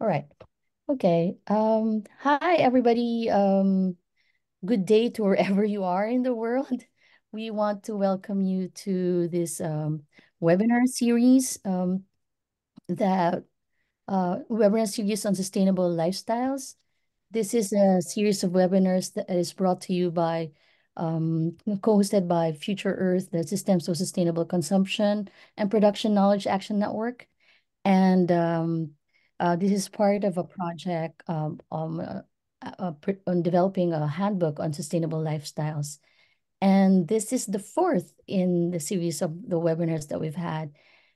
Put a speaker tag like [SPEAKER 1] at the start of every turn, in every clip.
[SPEAKER 1] All right. Okay. Hi everybody. Good day to wherever you are in the world. We want to welcome you to this webinar series that webinar series on sustainable lifestyles. This is a series of webinars that is brought to you by co-hosted by Future Earth, the Systems of Sustainable Consumption and Production Knowledge Action Network. And this is part of a project on developing a handbook on sustainable lifestyles. And this is the fourth in the series of the webinars that we've had.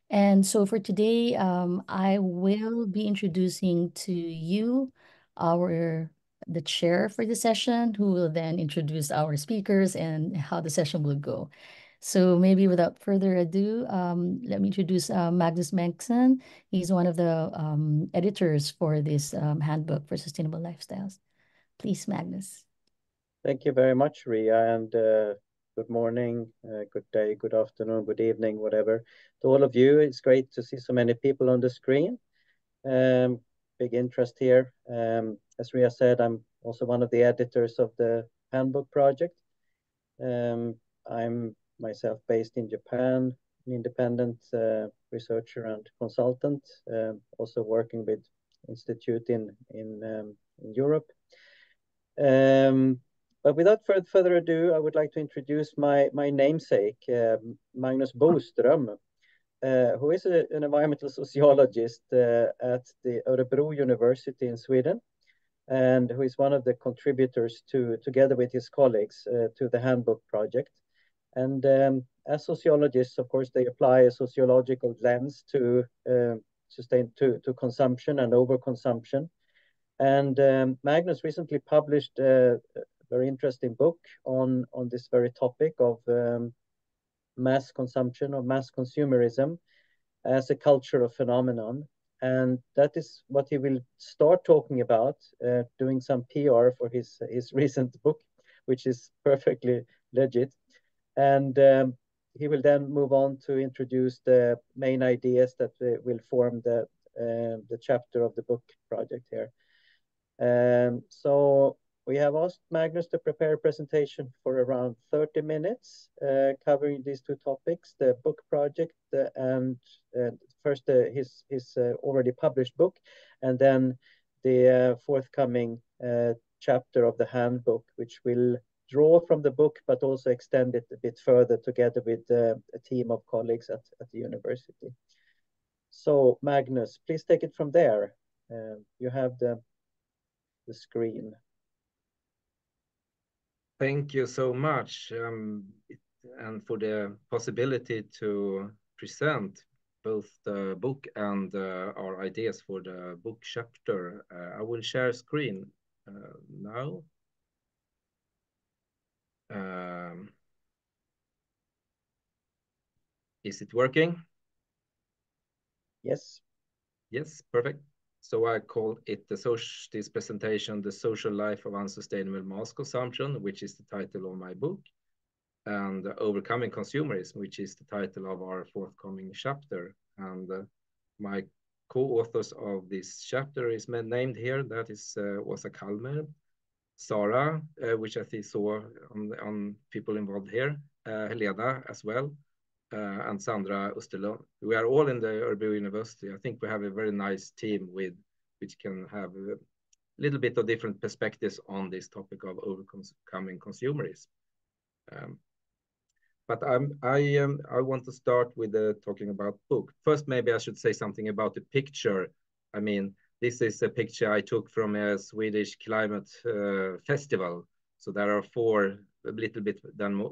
[SPEAKER 1] And so for today, I will be introducing to you the chair for the session, who will then introduce our speakers and how the session will go. So maybe without further ado, let me introduce Magnus Boström. He's one of the editors for this handbook for sustainable lifestyles. Please, Magnus.
[SPEAKER 2] Thank you very much, Ria, and good morning, good day, good afternoon, good evening, whatever. To all of you, it's great to see so many people on the screen. Big interest here. As Ria said, I'm also one of the editors of the handbook project. I'm myself based in Japan, an independent researcher and consultant, also working with institute in Europe. But without further ado, I would like to introduce my namesake, Magnus Boström, who is an environmental sociologist at the Örebro University in Sweden, and who is one of the contributors together with his colleagues, to the handbook project. And as sociologists, of course, they apply a sociological lens to consumption and overconsumption. And Magnus recently published a very interesting book on this very topic of mass consumption, or mass consumerism as a cultural phenomenon. And that is what he will start talking about, doing some PR for his recent book, which is perfectly legit. And he will then move on to introduce the main ideas that will form the chapter of the book project here. So we have asked Magnus to prepare a presentation for around 30 minutes, covering these two topics, the book project and first his already published book, and then the forthcoming chapter of the handbook, which will draw from the book, but also extend it a bit further together with a team of colleagues at the university. So Magnus, please take it from there. You have the screen.
[SPEAKER 3] Thank you so much, and for the possibility to present both the book and our ideas for the book chapter. I will share screen now. Is it working?
[SPEAKER 2] Yes.
[SPEAKER 3] Yes, perfect. So I call it this presentation, The Social Life of Unsustainable Mass Consumption, which is the title of my book, and Overcoming Consumerism, which is the title of our forthcoming chapter. And my co-authors of this chapter is named here. That is Åsa Callmer, Sara, which I think saw on people involved here, Helena as well, and Sandra Österlund. We are all in the Örebro University. I think we have a very nice team which can have a little bit of different perspectives on this topic of overcoming consumerism. But I want to start with talking about book. First, maybe I should say something about the picture. I mean, this is a picture I took from a Swedish climate festival. So there are a little bit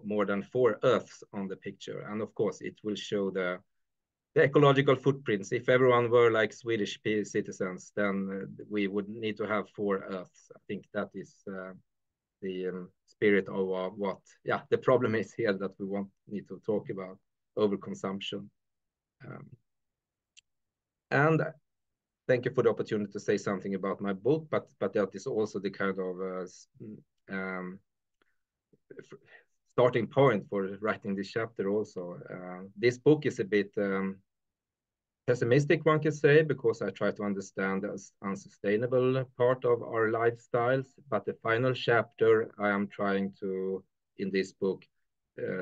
[SPEAKER 3] more than 4 Earths on the picture. And of course, it will show the ecological footprints. If everyone were like Swedish citizens, then we would need to have 4 Earths. I think that is the spirit of what the problem is here that we need to talk about, overconsumption. And thank you for the opportunity to say something about my book, but that is also the kind of starting point for writing this chapter also. This book is a bit pessimistic, one can say, because I try to understand the unsustainable part of our lifestyles. But the final chapter, I am trying to, in this book,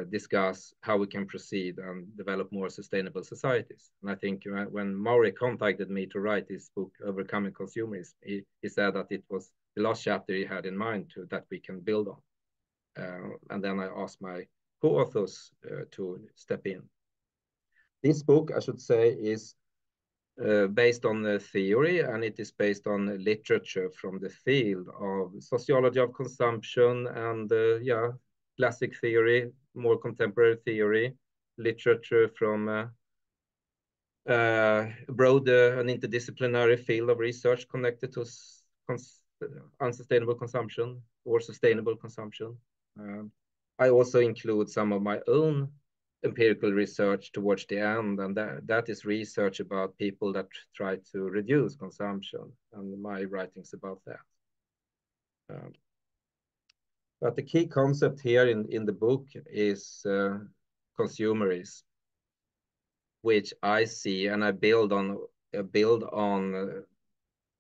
[SPEAKER 3] discuss how we can proceed and develop more sustainable societies. And I think when Maury contacted me to write this book, Overcoming Consumerism, he said that it was the last chapter he had in mind that we can build on. And then I asked my co-authors to step in. This book, I should say, is based on the theory, and it is based on literature from the field of sociology of consumption and classic theory, more contemporary theory, literature from broad an interdisciplinary field of research connected to unsustainable consumption or sustainable consumption. I also include some of my own empirical research towards the end, and that is research about people that try to reduce consumption, and my writings about that. But the key concept here in the book is consumerism, which I see, and I build on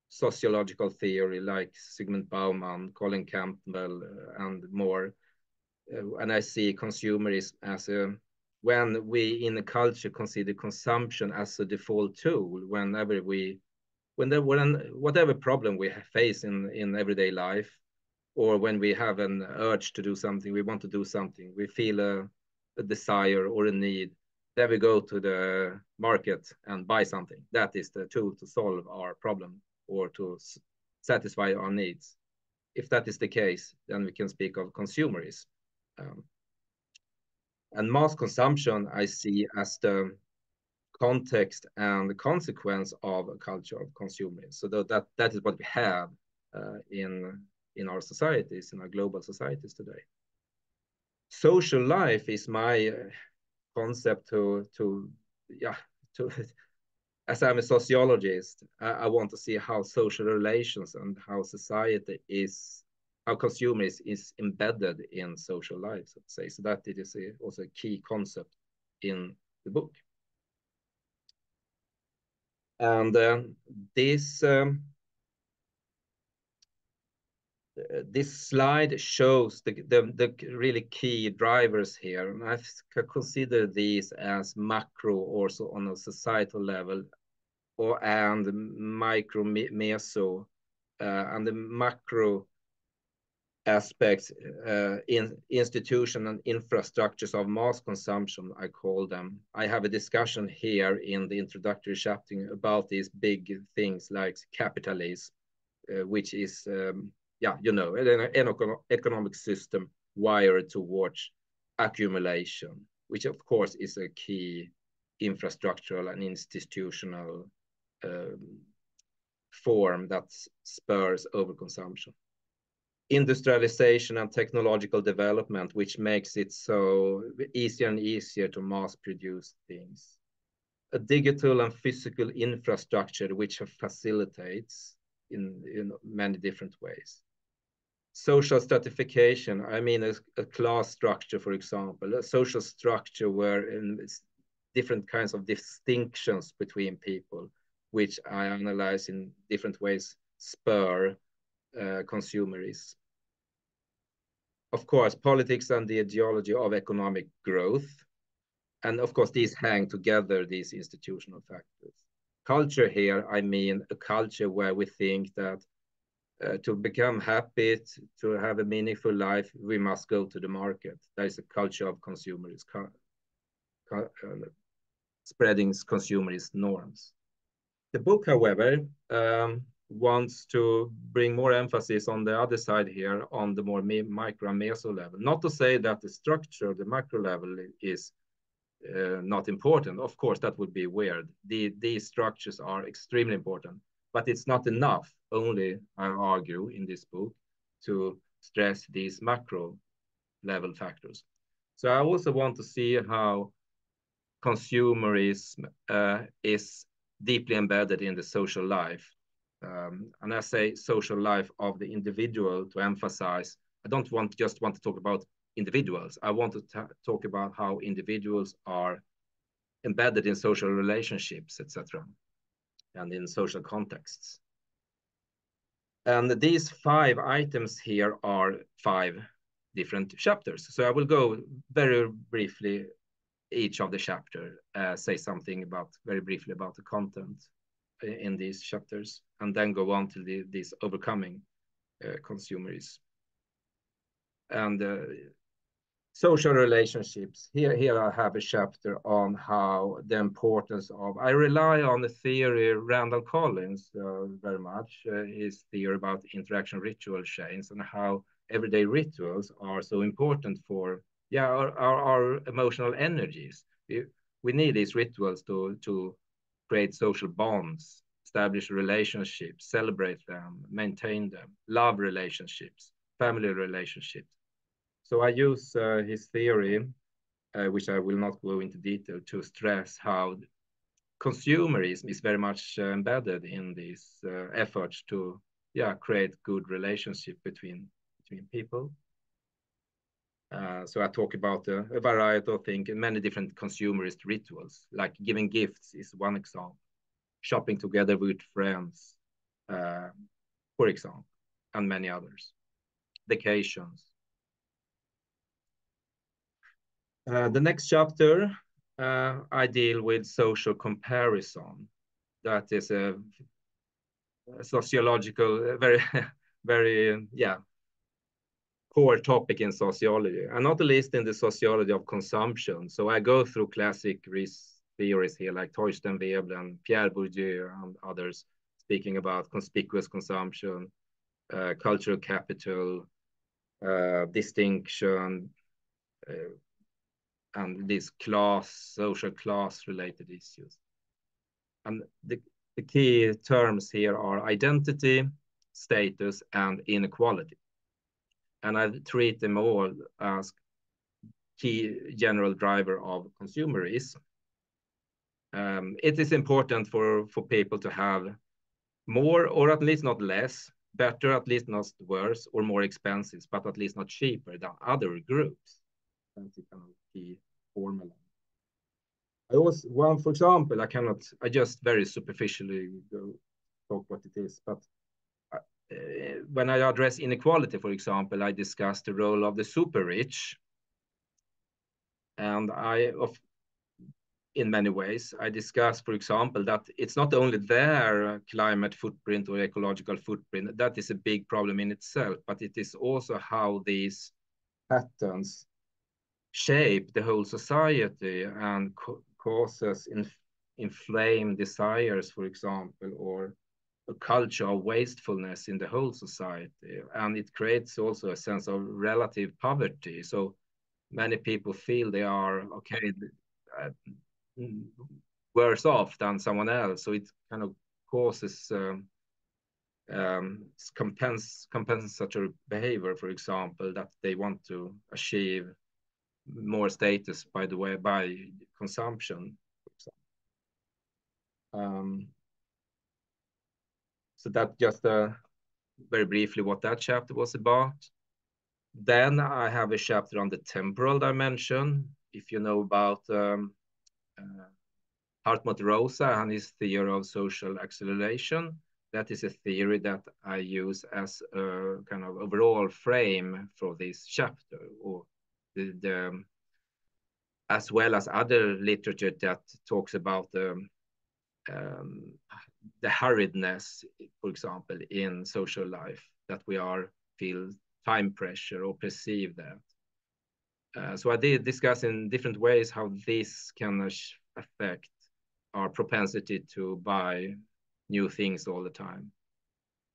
[SPEAKER 3] sociological theory like Zygmunt Bauman, Colin Campbell, and more. And I see consumerism as when we in a culture consider consumption as a default tool, whatever problem we face in everyday life, or when we have an urge to do something, we want to do something, we feel a desire or a need, then we go to the market and buy something. That is the tool to solve our problem or to satisfy our needs. If that is the case, then we can speak of consumerism. And mass consumption I see as the context and the consequence of a culture of consumerism. So that is what we have in our societies, in our global societies today. Social life is my concept to as I'm a sociologist, I want to see how social relations and how society is, how consumerism is embedded in social life, so to say. So that it is also a key concept in the book. And this slide shows the really key drivers here. And I consider these as macro, also on a societal level, and micro, meso, and the macro aspects, in institution and infrastructures of mass consumption, I call them. I have a discussion here in the introductory chapter about these big things like capitalism, which is, an economic system wired towards accumulation, which of course is a key infrastructural and institutional form that spurs overconsumption. Industrialization and technological development, which makes it so easier and easier to mass produce things. A digital and physical infrastructure which facilitates in many different ways. Social stratification, I mean a class structure, for example, a social structure where different kinds of distinctions between people, which I analyze in different ways, spur consumerism. Of course, politics and the ideology of economic growth. And of course, these hang together, these institutional factors. Culture here, I mean a culture where we think that to become happy, to have a meaningful life, we must go to the market. There is a culture of consumerism, spreading consumerist norms. The book, however, wants to bring more emphasis on the other side here, on the more micro and meso level. Not to say that the structure, the macro level is not important. Of course, that would be weird. These structures are extremely important, but it's not enough only, I argue in this book, to stress these macro level factors. So I also want to see how consumerism is deeply embedded in the social life. And I say social life of the individual to emphasize, I don't just want to talk about individuals. I want to talk about how individuals are embedded in social relationships, etc., and in social contexts. And these 5 items here are 5 different chapters. So I will go very briefly each of the chapter, say something about very briefly about the content in these chapters, and then go on to these overcoming consumerism. And social relationships. Here I have a chapter on how the importance of, I rely on the theory, Randall Collins very much, his theory about interaction ritual chains and how everyday rituals are so important for our emotional energies. We need these rituals to create social bonds, establish relationships, celebrate them, maintain them, love relationships, family relationships. So I use his theory, which I will not go into detail, to stress how consumerism is very much embedded in these efforts to create good relationship between people. So I talk about a variety of things, many different consumerist rituals, like giving gifts is one example, shopping together with friends, for example, and many others, vacations. The next chapter, I deal with social comparison. That is a sociological, very, very, core topic in sociology, and not the least in the sociology of consumption. So I go through classic theories here, like Thorsten Veblen, Pierre Bourdieu, and others, speaking about conspicuous consumption, cultural capital, distinction, and these social class related issues. And the key terms here are identity, status, and inequality. And I treat them all as key general driver of consumerism. It is important for people to have more, or at least not less, better, at least not worse, or more expensive, but at least not cheaper than other groups. That's a kind of key formula. For example, I just very superficially talk what it is, but when I address inequality, for example, I discuss the role of the super rich. And in many ways, I discuss, for example, that it's not only their climate footprint or ecological footprint, that is a big problem in itself, but it is also how these patterns shape the whole society and causes inflamed desires, for example, or a culture of wastefulness in the whole society. And it creates also a sense of relative poverty. So many people feel they are worse off than someone else. So it kind of causes compensatory behavior, for example, that they want to achieve more status by consumption. So that just very briefly what that chapter was about. Then I have a chapter on the temporal dimension. If you know about Hartmut Rosa and his theory of social acceleration, that is a theory that I use as a kind of overall frame for this chapter, or as well as other literature that talks about the hurriedness, for example, in social life, that we feel time pressure or perceive that. So I did discuss in different ways how this can affect our propensity to buy new things all the time.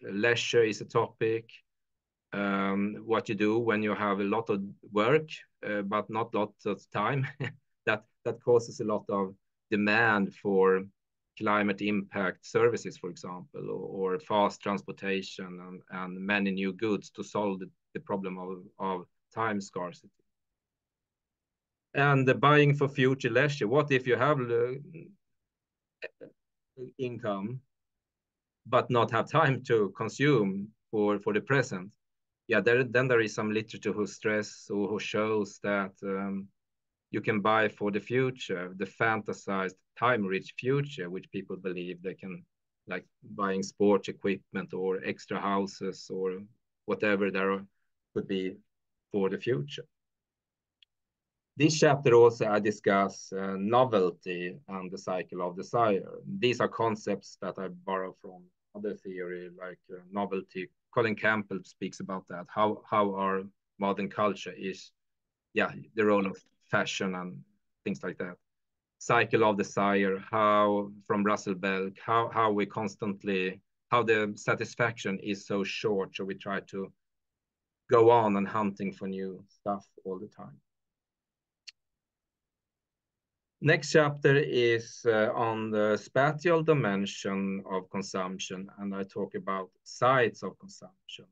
[SPEAKER 3] Leisure is a topic. What you do when you have a lot of work, but not lots of time, that causes a lot of demand for climate impact services, for example, or fast transportation and many new goods to solve the problem of time scarcity. And the buying for future leisure. What if you have income, but not have time to consume for the present? Yeah, then there is some literature who shows that you can buy for the future, the fantasized time-rich future, which people believe they can, like buying sports equipment or extra houses or whatever there could be for the future. This chapter also I discuss novelty and the cycle of desire. These are concepts that I borrow from other theory like novelty. Colin Campbell speaks about that, how our modern culture is, the role of fashion and things like that. Cycle of desire, how from Russell Belk, how we constantly, how the satisfaction is so short, so we try to go on and hunting for new stuff all the time. Next chapter is on the spatial dimension of consumption, and I talk about sites of consumption.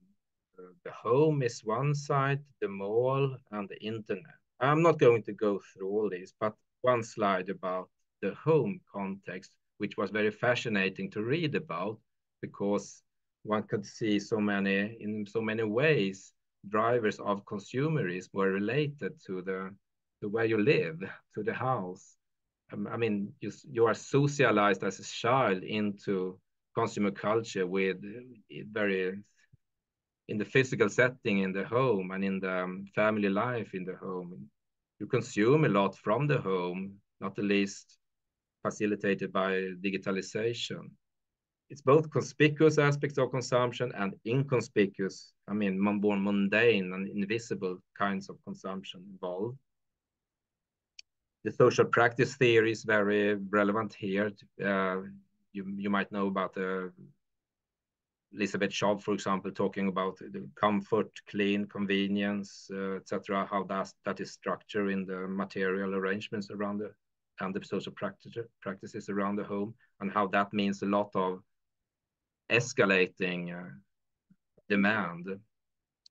[SPEAKER 3] The home is one site, the mall, and the internet. I'm not going to go through all this, but one slide about the home context, which was very fascinating to read about, because one could see in so many ways, drivers of consumerism were related to where you live, to the house. I mean, you are socialized as a child into consumer culture with very in the physical setting in the home and in the family life in the home. You consume a lot from the home, not the least facilitated by digitalization. It's both conspicuous aspects of consumption and inconspicuous, I mean, more mundane and invisible kinds of consumption involved. The social practice theory is very relevant here. You might know about Elizabeth Schaub, for example, talking about the comfort, clean, convenience, etc. How that is structured in the material arrangements around the social practices around the home, and how that means a lot of escalating demand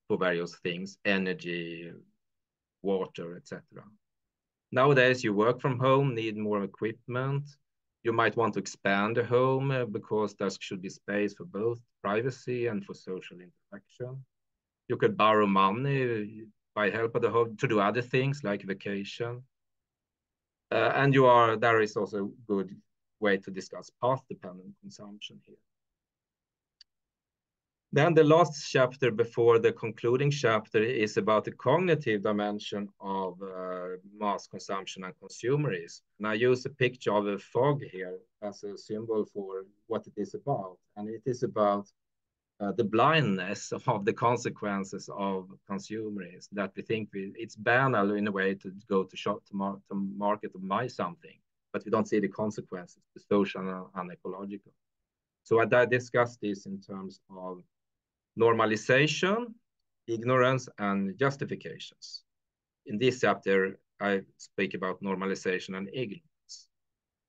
[SPEAKER 3] for various things, energy, water, etc. Nowadays, you work from home, need more equipment. You might want to expand the home because there should be space for both privacy and for social interaction. You could borrow money by help of the home to do other things like vacation. And there is also a good way to discuss path-dependent consumption here. Then the last chapter before the concluding chapter is about the cognitive dimension of mass consumption and consumerism. And I use a picture of a fog here as a symbol for what it is about. And it is about the blindness of the consequences of consumerism, that we think it's banal in a way to go to shop, to market, to buy something, but we don't see the consequences, the social and ecological. So I discussed this in terms of normalization, ignorance, and justifications. In this chapter, I speak about normalization and ignorance.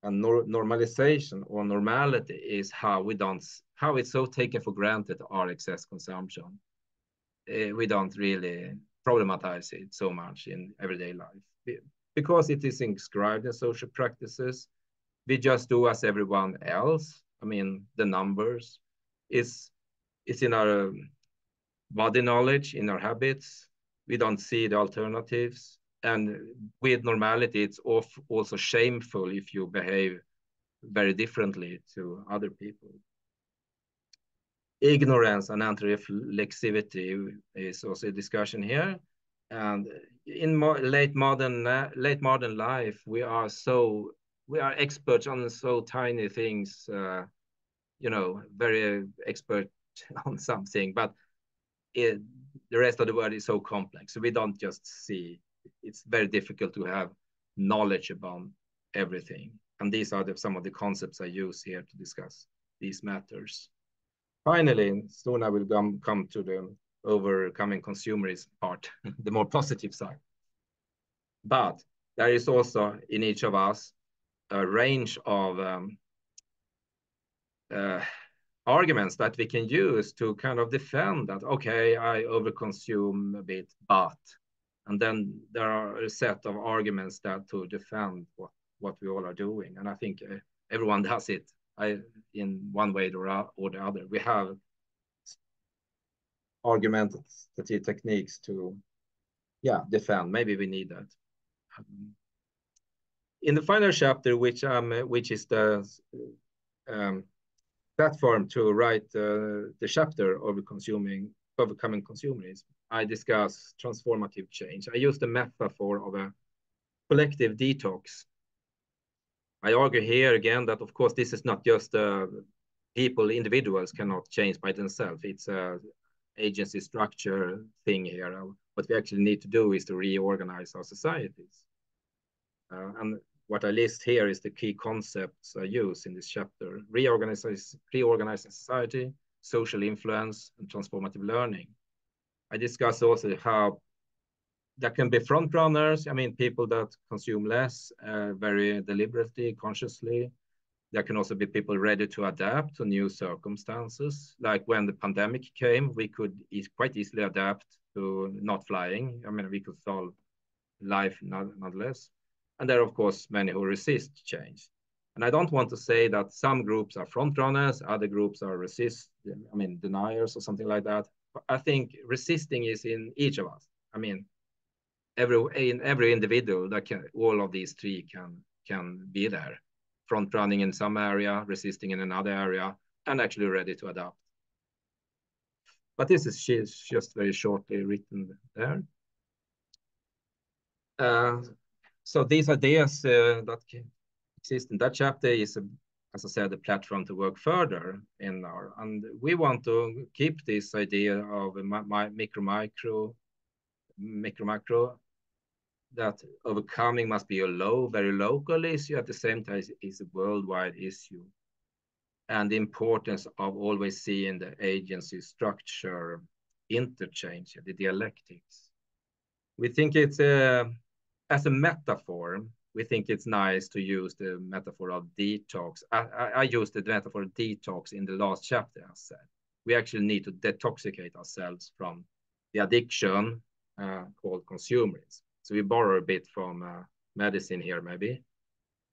[SPEAKER 3] And normalization or normality is how it's so taken for granted our excess consumption. We don't really problematize it so much in everyday life because it is inscribed in social practices. We just do as everyone else. I mean, the numbers it's in our body knowledge, in our habits. We don't see the alternatives. And with normality, it's also shameful if you behave very differently to other people. Ignorance and anti-reflexivity is also a discussion here. And in late modern life, we are experts on so tiny things, very expert on something, but the rest of the world is so complex. So we don't just see, it's very difficult to have knowledge about everything. And these are some of the concepts I use here to discuss these matters. Finally, soon I will come to the overcoming consumerism part, the more positive side. But there is also in each of us a range of arguments that we can use to kind of defend that, okay, I overconsume a bit, but, and then there are a set of arguments that to defend what we all are doing. And I think everyone does it in one way or the other. We have argumentative techniques to, defend. Maybe we need that. in the final chapter, which is the platform to write the chapter of overcoming consumerism, I discuss transformative change. I use the metaphor of a collective detox. I argue here again that, of course, this is not just individuals cannot change by themselves. It's a agency structure thing here. What we actually need to do is to reorganize our societies. And what I list here is the key concepts I use in this chapter: reorganizing society, social influence, and transformative learning. I discuss also how there can be front runners. I mean, people that consume less, very deliberately, consciously. There can also be people ready to adapt to new circumstances. Like when the pandemic came, we could quite easily adapt to not flying. I mean, we could solve life nonetheless. And there are, of course, many who resist change. And I don't want to say that some groups are front runners, other groups are deniers or something like that. But I think resisting is in each of us. I mean, every individual that all of these three can be there. Front running in some area, resisting in another area, and actually ready to adapt. But this is just very shortly written there. So these ideas that exist in that chapter is, as I said, the platform to work further in and we want to keep this idea of micro macro, that overcoming must be a very local issue. At the same time, is a worldwide issue. And the importance of always seeing the agency structure interchange, the dialectics. We think it's as a metaphor, we think it's nice to use the metaphor of detox. I used the metaphor of detox in the last chapter, I said. We actually need to detoxicate ourselves from the addiction called consumerism. So we borrow a bit from medicine here, maybe.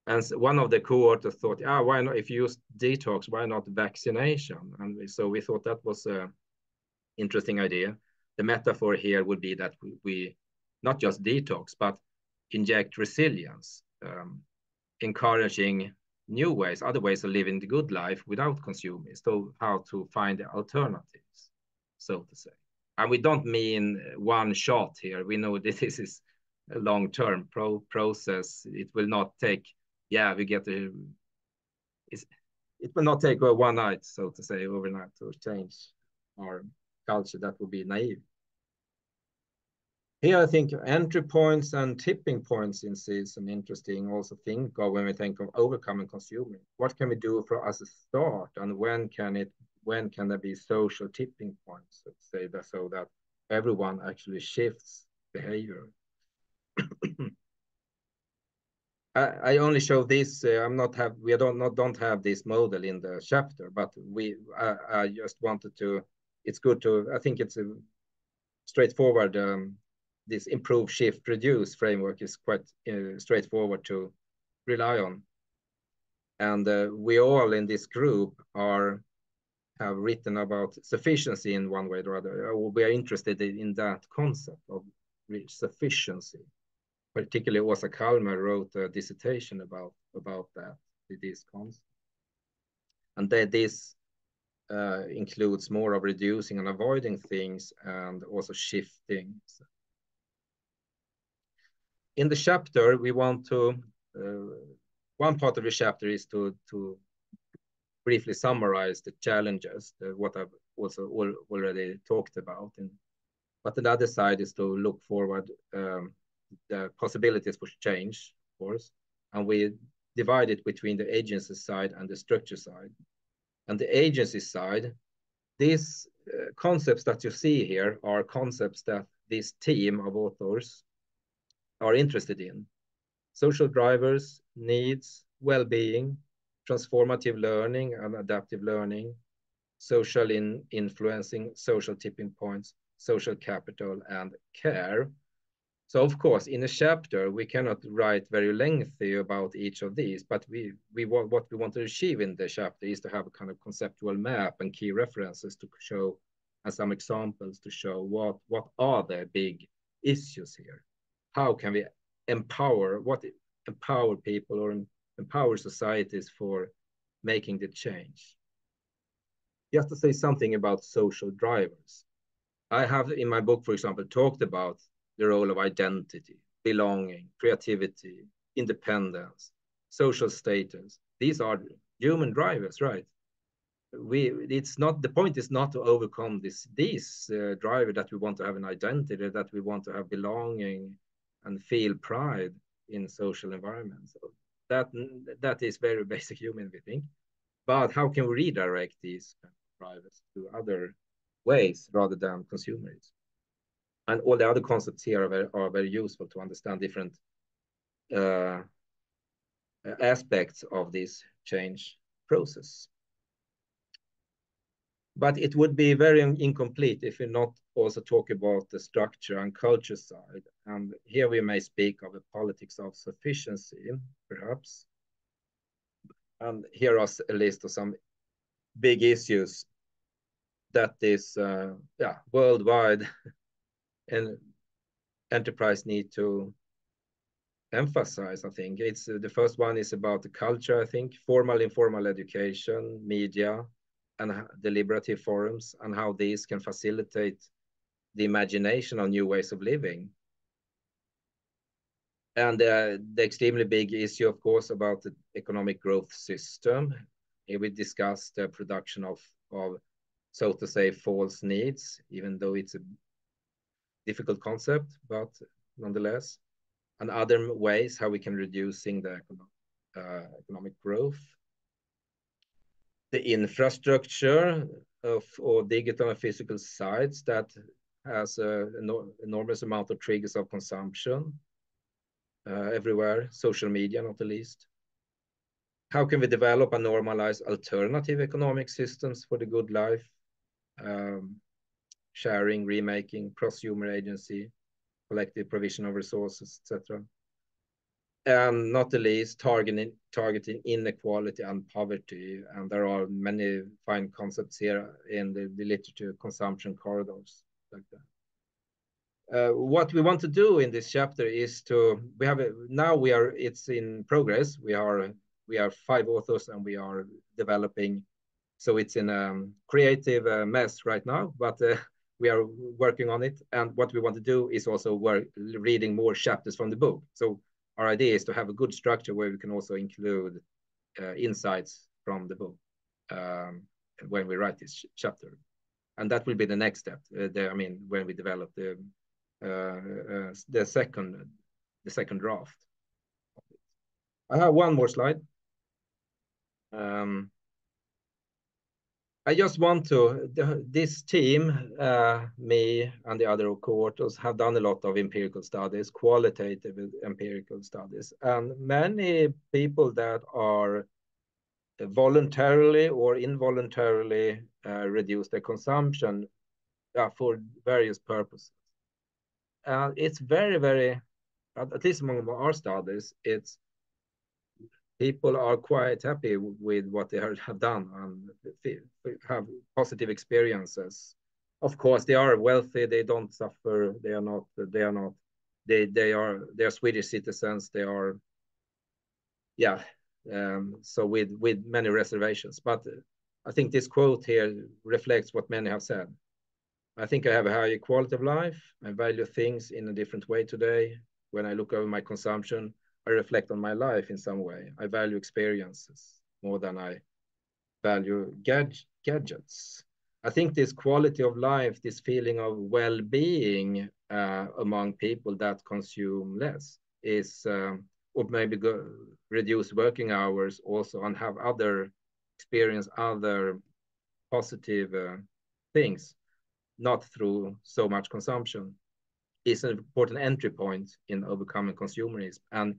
[SPEAKER 3] And one of the co-authors thought, why not, if you use detox, why not vaccination? And so we thought that was an interesting idea. The metaphor here would be that we not just detox, but inject resilience, encouraging new ways, other ways of living the good life without consuming. So how to find the alternatives, so to say. And we don't mean one shot here. We know this is a long-term process. It will not take, it will not take one night, so to say, overnight to change our culture. That would be naive. Here, I think entry points and tipping points is an interesting also think of when we think of overcoming consuming. What can we do for as a start, and when can there be social tipping points, let's say, that so that everyone actually shifts behavior? I only show this. We don't have this model in the chapter, but I just wanted to. It's good to. I think it's a straightforward. This improve, shift, reduce framework is quite straightforward to rely on, and we all in this group have written about sufficiency in one way or other. We are interested in that concept of sufficiency. Particularly, Åsa Callmer wrote a dissertation about that, this concept. And that this includes more of reducing and avoiding things and also shifting. In the chapter, we want to, one part of the chapter is to briefly summarize the challenges, what I've also already talked about. But the other side is to look forward, the possibilities for change, of course, and we divide it between the agency side and the structure side. And the agency side, these concepts that you see here are concepts that this team of authors are interested in. Social drivers, needs, well-being, transformative learning and adaptive learning, social influencing, social tipping points, social capital, and care. So of course, in a chapter, we cannot write very lengthy about each of these, but what we want to achieve in the chapter is to have a kind of conceptual map and key references to show, and some examples to show what are the big issues here. How can we empower, empower people or empower societies for making the change. Just to say something about social drivers. I have in my book, for example, talked about the role of identity, belonging, creativity, independence, social status. These are human drivers, right? It's not, the point is not to overcome these driver that we want to have an identity, that we want to have belonging and feel pride in social environments. So that is very basic human, we think. But how can we redirect these drivers to other ways rather than consumerism? And all the other concepts here are very useful to understand different aspects of this change process. But it would be very incomplete if we not also talk about the structure and culture side. And here we may speak of a politics of sufficiency, perhaps. And here are a list of some big issues that is worldwide and enterprise need to emphasize. I think it's the first one is about the culture. I think formal, informal education, media, and deliberative forums, and how these can facilitate the imagination of new ways of living. And the extremely big issue, of course, about the economic growth system. Here we discussed the production of so to say, false needs, even though it's a difficult concept, but nonetheless, and other ways how we can reducing the economic growth. The infrastructure of or digital and physical sites that has an enormous amount of triggers of consumption everywhere, social media not the least. How can we develop and normalize alternative economic systems for the good life? Sharing, remaking, prosumer agency, collective provision of resources, etc. And not the least, targeting inequality and poverty. And there are many fine concepts here in the literature, consumption corridors, like that. What we want to do in this chapter is to, it's in progress. We are 5 authors and we are developing, so it's in a creative mess right now, but we are working on it. And what we want to do is also reading more chapters from the book. So our idea is to have a good structure where we can also include insights from the book when we write this chapter. And that will be the next step. When we develop the second draft. I have one more slide. I just want to, this team, me and the other co-authors have done a lot of empirical studies, qualitative empirical studies, and many people that are voluntarily or involuntarily reduce their consumption for various purposes. It's very, very, at least among our studies, it's people are quite happy with what they have done and have positive experiences. Of course, they are wealthy. They don't suffer. They are Swedish citizens. They are, so with many reservations. But I think this quote here reflects what many have said. I think I have a higher quality of life. I value things in a different way today. When I look over my consumption, I reflect on my life in some way. I value experiences more than I value gadgets. I think this quality of life, this feeling of well-being among people that consume less is, or maybe reduce working hours also and have experience other positive things, not through so much consumption, is an important entry point in overcoming consumerism. And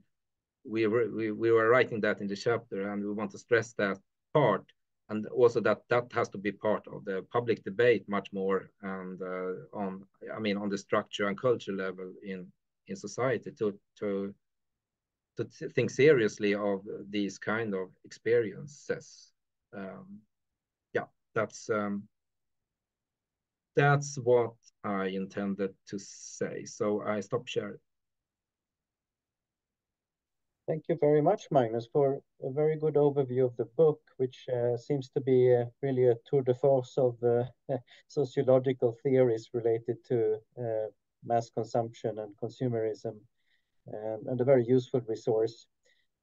[SPEAKER 3] we were writing that in the chapter, and we want to stress that part, and also that has to be part of the public debate much more, and on the structure and culture level in society to think seriously of these kind of experiences. That's what I intended to say. So I stop sharing.
[SPEAKER 2] Thank you very much, Magnus, for a very good overview of the book, which seems to be really a tour de force of sociological theories related to mass consumption and consumerism, and a very useful resource.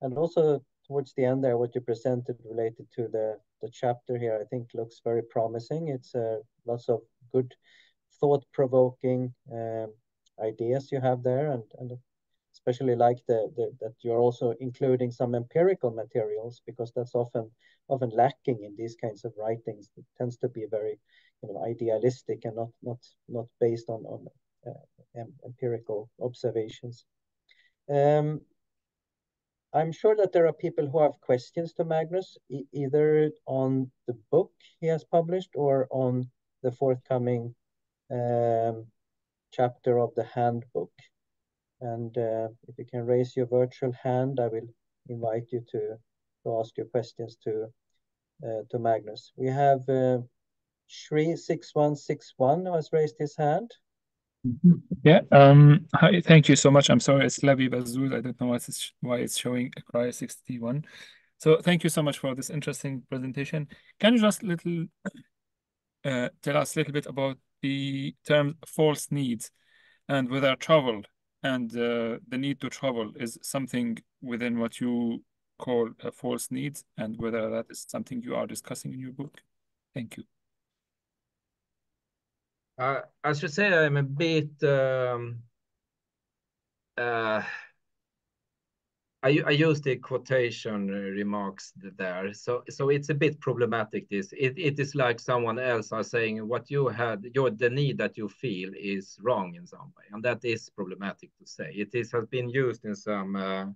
[SPEAKER 2] And also towards the end there, what you presented related to the chapter here, I think looks very promising. It's lots of good thought-provoking ideas you have there, and especially like that you're also including some empirical materials, because that's often lacking in these kinds of writings. It tends to be very, idealistic and not based on empirical observations. I'm sure that there are people who have questions to Magnus, either on the book he has published or on the forthcoming chapter of the handbook. And if you can raise your virtual hand, I will invite you to ask your questions to Magnus. We have Shri6161 who has raised his hand.
[SPEAKER 4] Yeah. Hi. Thank you so much. I'm sorry, it's Lavi Bazouz. I don't know why it's showing a cry 61. So thank you so much for this interesting presentation. Can you just tell us a little bit about the term false needs and whether travel and the need to travel is something within what you call false needs, and whether that is something you are discussing in your book? Thank you.
[SPEAKER 3] I should say I'm a bit I use the quotation remarks there, so it's a bit problematic. It is like someone else are saying what you had, the need that you feel is wrong in some way, and that is problematic to say. It has been used in some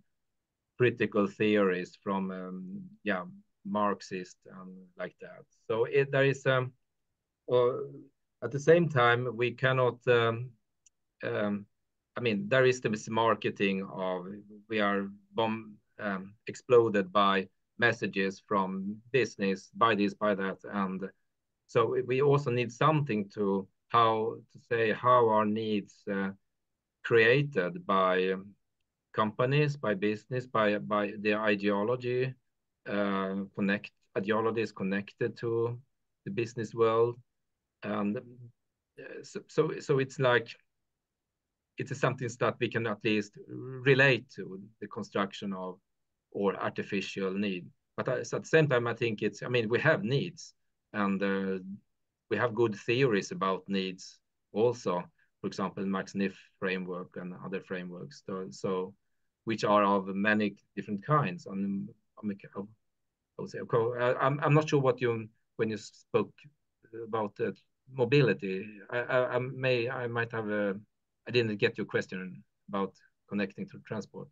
[SPEAKER 3] critical theories from Marxist and like that. So there is at the same time we cannot. I mean, there is this marketing of we are exploded by messages from business, buy this, buy that, and so we also need something to how our needs created by companies, by business, by the ideology. Ideology is connected to the business world, and so it's like. It is something that we can at least relate to the construction of or artificial need. But at the same time, I think we have needs, and we have good theories about needs also. For example, Max Niff framework and other frameworks, so which are of many different kinds. And I would say, I'm not sure what when you spoke about mobility. I might have I didn't get your question about connecting to transport.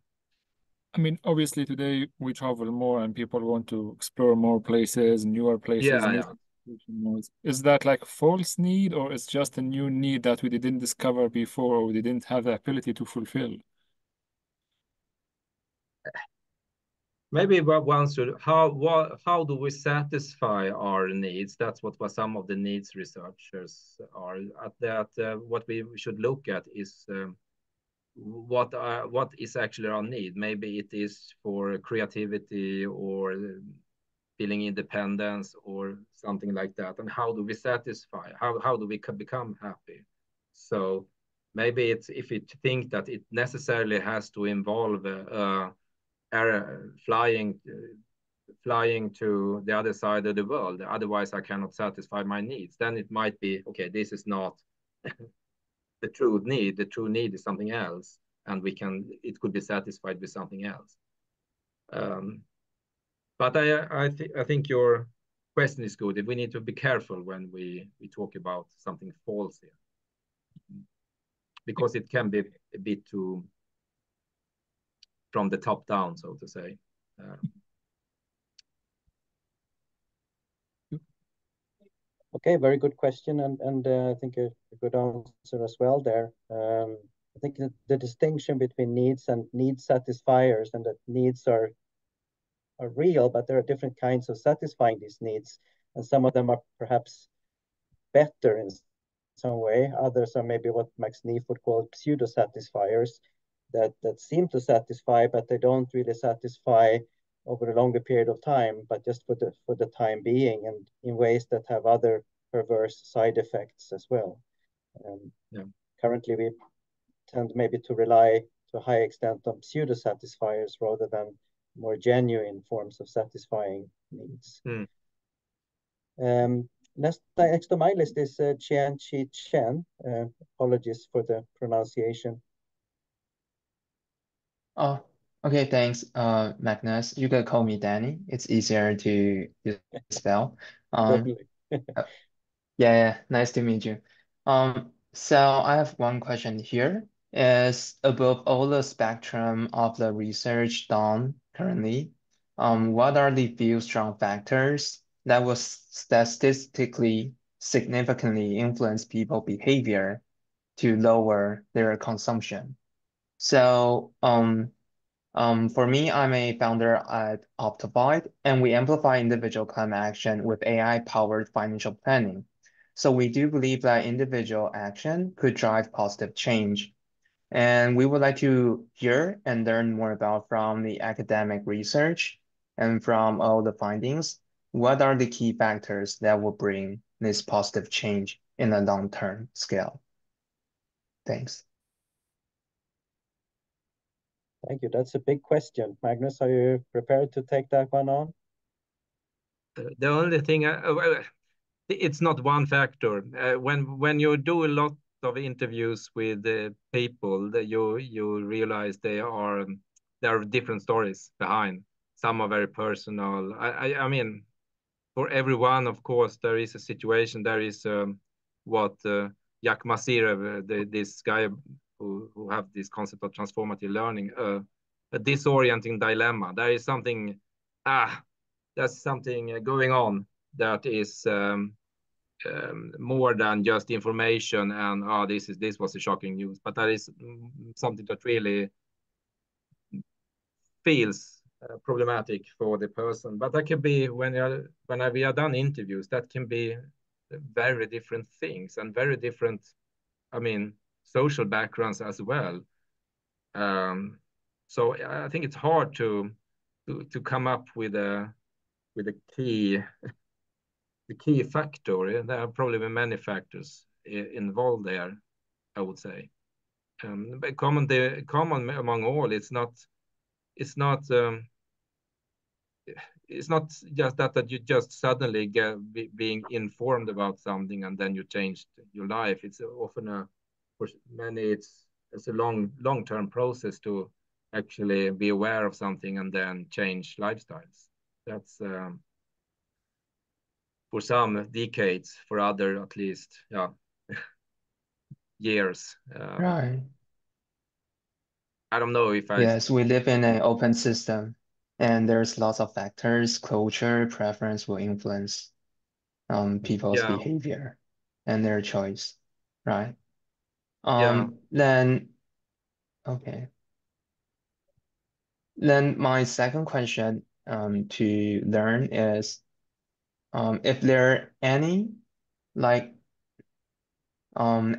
[SPEAKER 4] I mean, obviously today we travel more and people want to explore more places, newer places.
[SPEAKER 3] Yeah.
[SPEAKER 4] Is that like a false need, or it's just a new need that we didn't discover before, or we didn't have the ability to fulfill?
[SPEAKER 3] Maybe one should, how do we satisfy our needs? That's what some of the needs researchers are at that. What we should look at is what is actually our need. Maybe it is for creativity or feeling independence or something like that. And how do we satisfy? How do we become happy? So maybe it's if you think that it necessarily has to involve flying to the other side of the world, otherwise I cannot satisfy my needs, then it might be, okay, this is not the true need. The true need is something else, and it could be satisfied with something else. But I think your question is good. We need to be careful when we talk about something false here, because it can be a bit too from the top down, so to say.
[SPEAKER 2] Okay, very good question, and I think a good answer as well there. I think the distinction between needs and need satisfiers, and that needs are real, but there are different kinds of satisfying these needs, and some of them are perhaps better in some way. Others are maybe what Max Neef would call pseudo satisfiers, that seem to satisfy, but they don't really satisfy over a longer period of time, but just for the time being, and in ways that have other perverse side effects as well. Currently, we tend maybe to rely to a high extent on pseudo satisfiers rather than more genuine forms of satisfying needs. Next on my list is Qian Chi Chen. Apologies for the pronunciation.
[SPEAKER 5] Oh, okay, thanks, Magnus. You can call me Danny. It's easier to spell. Yeah, nice to meet you. So I have one question here. Is above all the spectrum of the research done currently, what are the few strong factors that will statistically significantly influence people behavior to lower their consumption? So, for me, I'm a founder at Optify, and we amplify individual climate action with AI-powered financial planning. So we do believe that individual action could drive positive change. And we would like to hear and learn more about from the academic research and from all the findings, what are the key factors that will bring this positive change in a long-term scale? Thanks.
[SPEAKER 2] Thank you. That's a big question. Magnus, are you prepared to take that one on?
[SPEAKER 3] The only thing, it's not one factor. When you do a lot of interviews with people, that you realize there are different stories behind. Some are very personal. I mean, for everyone, of course, there is a situation. There is what Jack Masirev, this guy who have this concept of transformative learning, a disorienting dilemma. There is something, there's something going on that is more than just information and this was a shocking news, but that is something that really feels problematic for the person. But that can be when we are done interviews, that can be very different things and very different, I mean, social backgrounds as well. So I think it's hard to come up with a key factor. There are probably many factors involved there, I would say. But common among all, it's not just that you just suddenly being informed about something and then you changed your life. It's often for many it's a long-term process to actually be aware of something and then change lifestyles. That's for some decades, for other at least years.
[SPEAKER 5] Right.
[SPEAKER 3] I don't know if I...
[SPEAKER 5] Yes, we live in an open system and there's lots of factors, culture, preference will influence people's behavior and their choice, right? Then, okay. Then my second question to learn is if there are any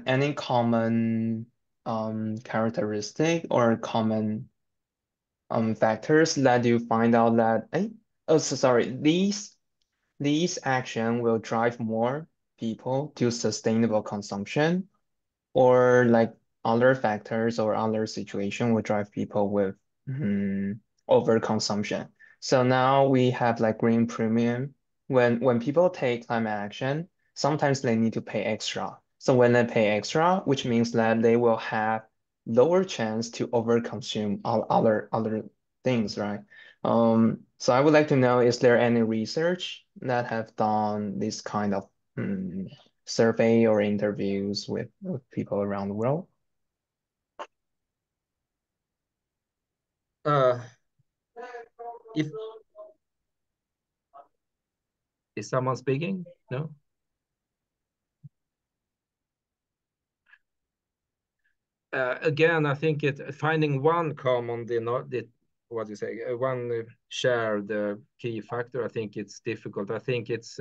[SPEAKER 5] any common characteristic or common factors that you find out that these action will drive more people to sustainable consumption, or like other factors or other situation will drive people with overconsumption. So now we have like green premium. When people take climate action, sometimes they need to pay extra. So when they pay extra, which means that they will have lower chance to overconsume all other things, right? So I would like to know, is there any research that have done this kind of survey or interviews with people around the world?
[SPEAKER 3] Is someone speaking? No? Again, I think finding one common one share the key factor. I think it's difficult. I think it's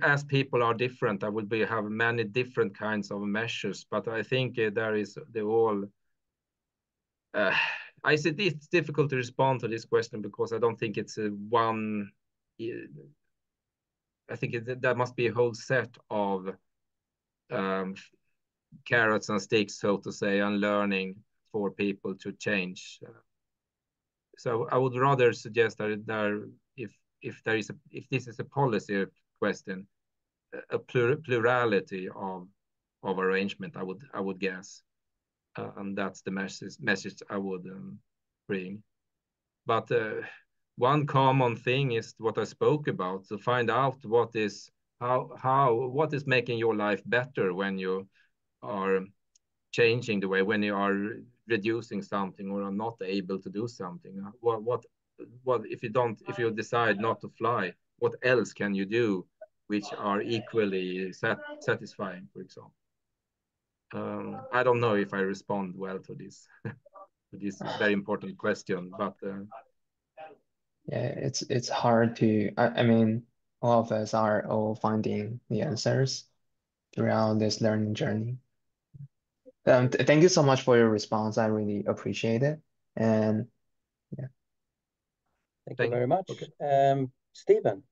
[SPEAKER 3] as people are different, have many different kinds of measures. But I think there is I said it's difficult to respond to this question because I don't think it's a one. I think there must be a whole set of carrots and sticks, so to say, and learning for people to change. So I would rather suggest that if this is a policy question, a plurality of arrangement, I would guess, and that's the message I would bring. But one common thing is what I spoke about, to find out what is making your life better when you are changing the way, when you are reducing something or are not able to do something. What if you decide not to fly, what else can you do which are equally satisfying, for example? I don't know if I respond well to this to this very important question, but
[SPEAKER 5] Yeah, it's hard to. I mean, all of us are all finding the answers throughout this learning journey. Thank you so much for your response. I really appreciate it. And yeah.
[SPEAKER 2] Thank you very much. Okay. Stephen.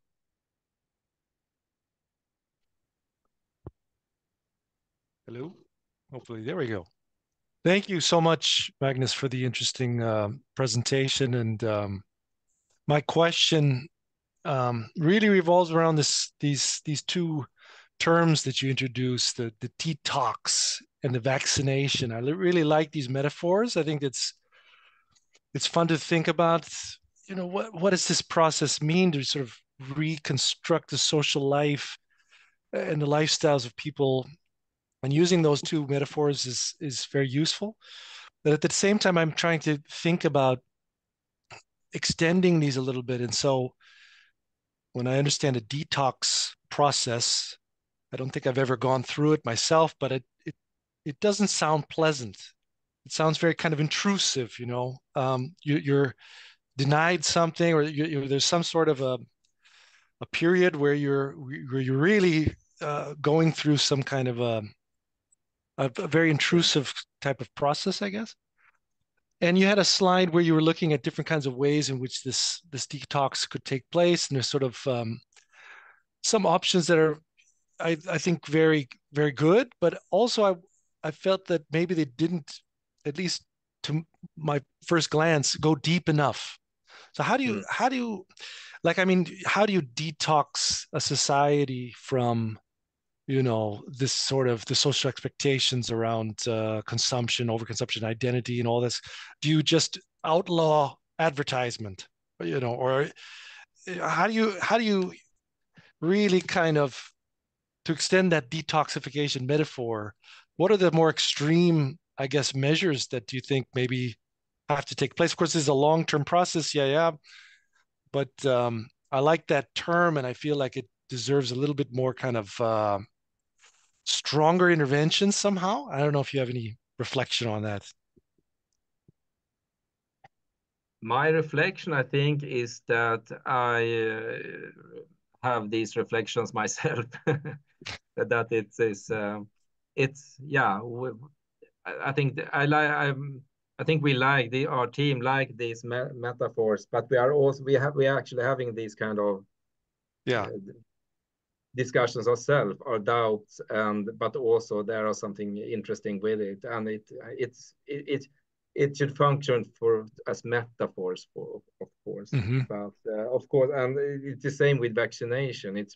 [SPEAKER 6] Hello. Hopefully, there we go. Thank you so much, Magnus, for the interesting presentation. And my question really revolves around these two terms that you introduced, the detox and the vaccination. I really like these metaphors. I think it's fun to think about. What does this process mean to sort of reconstruct the social life and the lifestyles of people? And using those two metaphors is very useful. But at the same time, I'm trying to think about extending these a little bit. And so when I understand a detox process, I don't think I've ever gone through it myself, but it doesn't sound pleasant. It sounds very kind of intrusive, you're denied something, or there's some sort of a period where you're really going through some kind of a very intrusive type of process, I guess. And you had a slide where you were looking at different kinds of ways in which this detox could take place, and there's sort of some options that are, I think, very, very good, but also I felt that maybe they didn't, at least to my first glance, go deep enough. So how do you how do you detox a society from this sort of the social expectations around consumption, overconsumption, identity, and all this? Do you just outlaw advertisement, or how do you really kind of, to extend that detoxification metaphor, what are the more extreme, I guess, measures that you think maybe have to take place? Of course, this is a long-term process, yeah, but I like that term, and I feel like it deserves a little bit more kind of stronger intervention somehow. I don't know if you have any reflection on that.
[SPEAKER 3] My reflection, I think, is that I have these reflections myself. That I think I think our team like these metaphors, but we are actually having these kind of discussions ourselves, our doubts, but also there are something interesting with it, and it should function as metaphors, of course. But of course, and it's the same with vaccination. It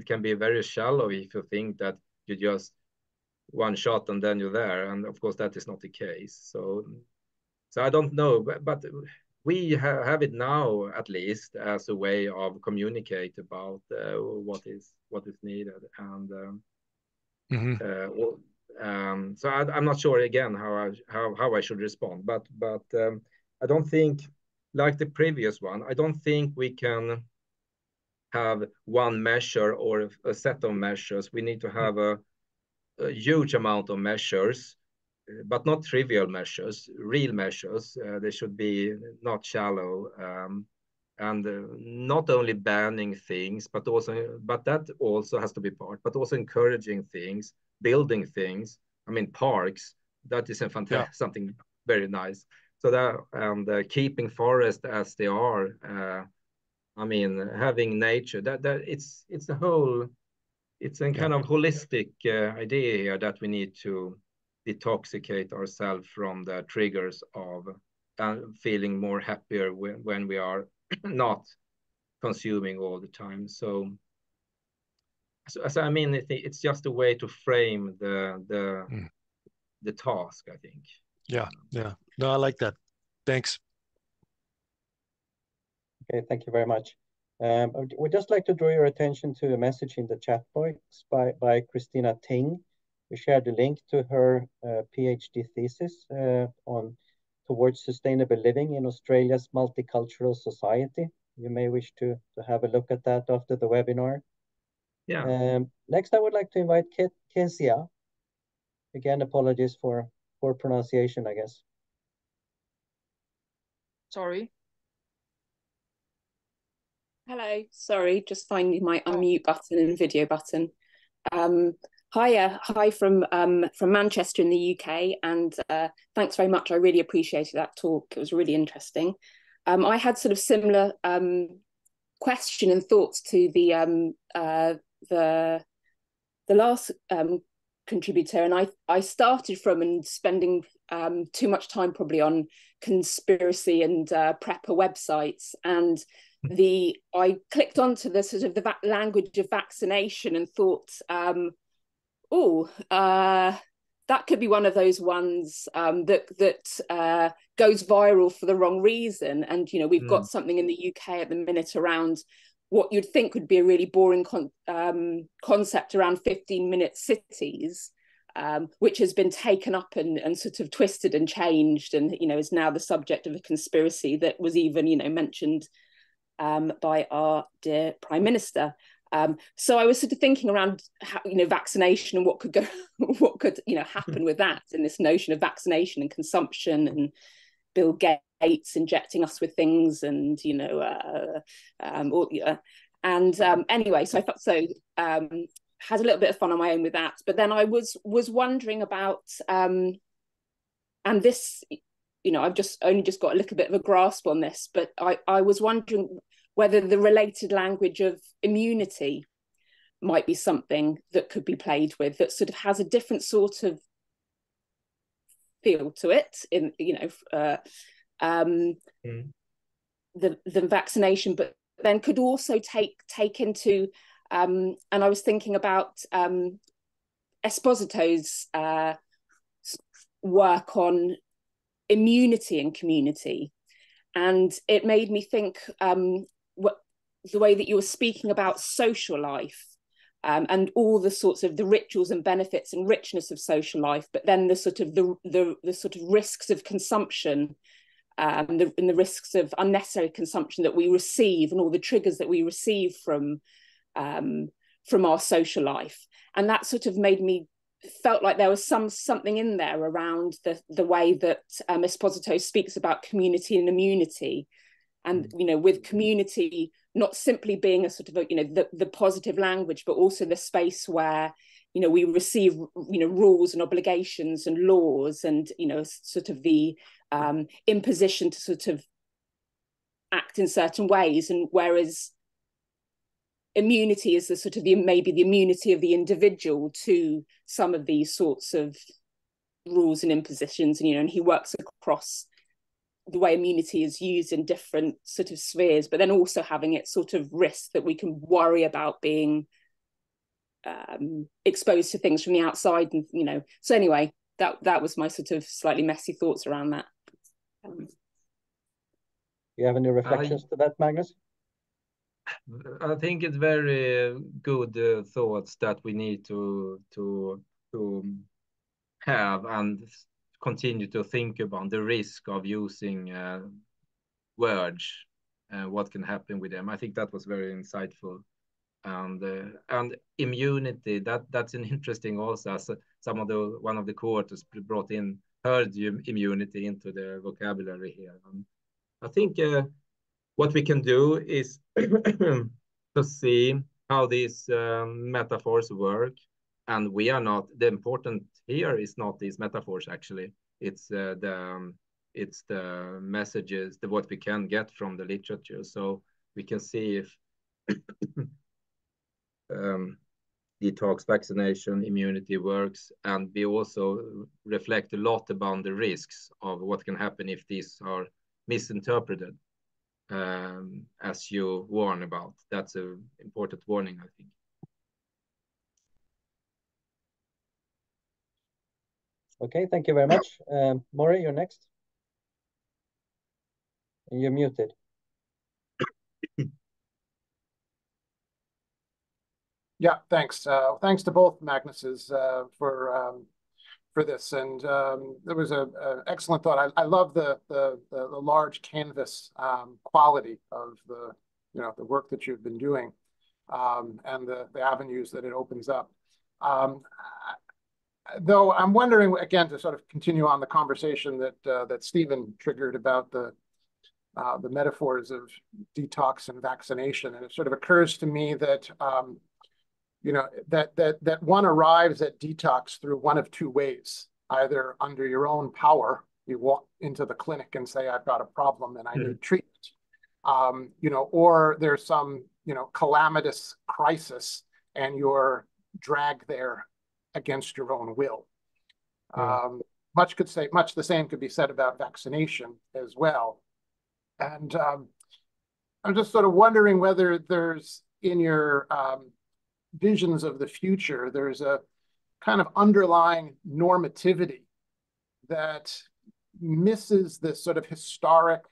[SPEAKER 3] can be very shallow if you think that you just one shot and then you're there, and of course that is not the case. So I don't know, but we have it now, at least, as a way of communicate about what is needed, and so I'm not sure again how I should respond, but I don't think, like the previous one, I don't think we can have one measure or a set of measures. We need to have a huge amount of measures, but not trivial measures, real measures. They should be not shallow, and not only banning things, but that also has to be part, but also encouraging things, building things. I mean, parks, that is a fantastic something very nice. So that, and keeping forest as they are, I mean, having nature, that it's a whole, it's a kind of holistic idea here that we need to detoxicate ourselves from the triggers of feeling more happier when we are not consuming all the time. So I mean, it's just a way to frame the task, I think.
[SPEAKER 6] Yeah. No, I like that. Thanks.
[SPEAKER 2] Okay, thank you very much. We'd just like to draw your attention to a message in the chat box by Christina Ting. We shared the link to her PhD thesis on towards sustainable living in Australia's multicultural society. You may wish to have a look at that after the webinar.
[SPEAKER 3] Yeah.
[SPEAKER 2] Next, I would like to invite Kezia. Again, apologies for poor pronunciation, I guess.
[SPEAKER 7] Sorry. Hello, sorry, just finding my unmute button and video button. Hi from Manchester in the UK, and thanks very much. I really appreciated that talk. It was really interesting. I had sort of similar question and thoughts to the last contributor, and I started from and spending too much time probably on conspiracy and prepper websites, and I clicked onto the sort of the language of vaccination and thought, that could be one of those ones that goes viral for the wrong reason. And you know, we've got something in the UK at the minute around what you'd think would be a really boring concept around 15-minute cities, which has been taken up and sort of twisted and changed, and you know, is now the subject of a conspiracy that was even, you know, mentioned by our dear Prime Minister. So I was sort of thinking around how, you know, vaccination and what could you know happen with that, and this notion of vaccination and consumption, and Bill Gates injecting us with things, and you know, anyway, so I thought had a little bit of fun on my own with that. But then I was wondering about and this, you know, I've only just got a little bit of a grasp on this, but I was wondering whether the related language of immunity might be something that could be played with, that sort of has a different sort of feel to it, in, you know, the vaccination, but then could also take into, and I was thinking about Esposito's work on immunity and community, and it made me think the way that you were speaking about social life, and all the sorts of the rituals and benefits and richness of social life, but then the sort of the sort of risks of consumption, and the risks of unnecessary consumption that we receive, and all the triggers that we receive from our social life. And that sort of felt like there was something in there around the way that Esposito speaks about community and immunity, and you know, with community not simply being a sort of a, you know, the positive language, but also the space where, you know, we receive, you know, rules and obligations and laws, and you know, sort of the imposition to sort of act in certain ways, and whereas immunity is the sort of maybe the immunity of the individual to some of these sorts of rules and impositions, and you know, and he works across the way immunity is used in different sort of spheres, but then also having its sort of risk that we can worry about being exposed to things from the outside, and you know. So anyway, that was my sort of slightly messy thoughts around that.
[SPEAKER 2] You have any reflections to that, Magnus?
[SPEAKER 3] I think it's very good thoughts that we need to have and continue to think about the risk of using words, what can happen with them. I think that was very insightful. And immunity, that's an interesting also, as one of the co-authors brought in herd immunity into the vocabulary here. I think what we can do is to see how these metaphors work. And we are not, the important here is not these metaphors actually. it's the messages, what we can get from the literature. So we can see if detox, vaccination, immunity works, and we also reflect a lot about the risks of what can happen if these are misinterpreted, as you warn about. That's an important warning, I think.
[SPEAKER 2] Okay, thank you very much. Maury, you're next. And you're muted.
[SPEAKER 8] Yeah, thanks. Thanks to both Magnuses for this, and there was an excellent thought. I love the large canvas quality of the work that you've been doing, and the avenues that it opens up. Though I'm wondering again, to sort of continue on the conversation that Stephen triggered about the metaphors of detox and vaccination, and it sort of occurs to me that that one arrives at detox through one of two ways: either under your own power, you walk into the clinic and say, I've got a problem and I need treatment, or there's some calamitous crisis and you're dragged there against your own will. Much the same could be said about vaccination as well. And I'm just sort of wondering whether there's, in your visions of the future, there's a kind of underlying normativity that misses the sort of historic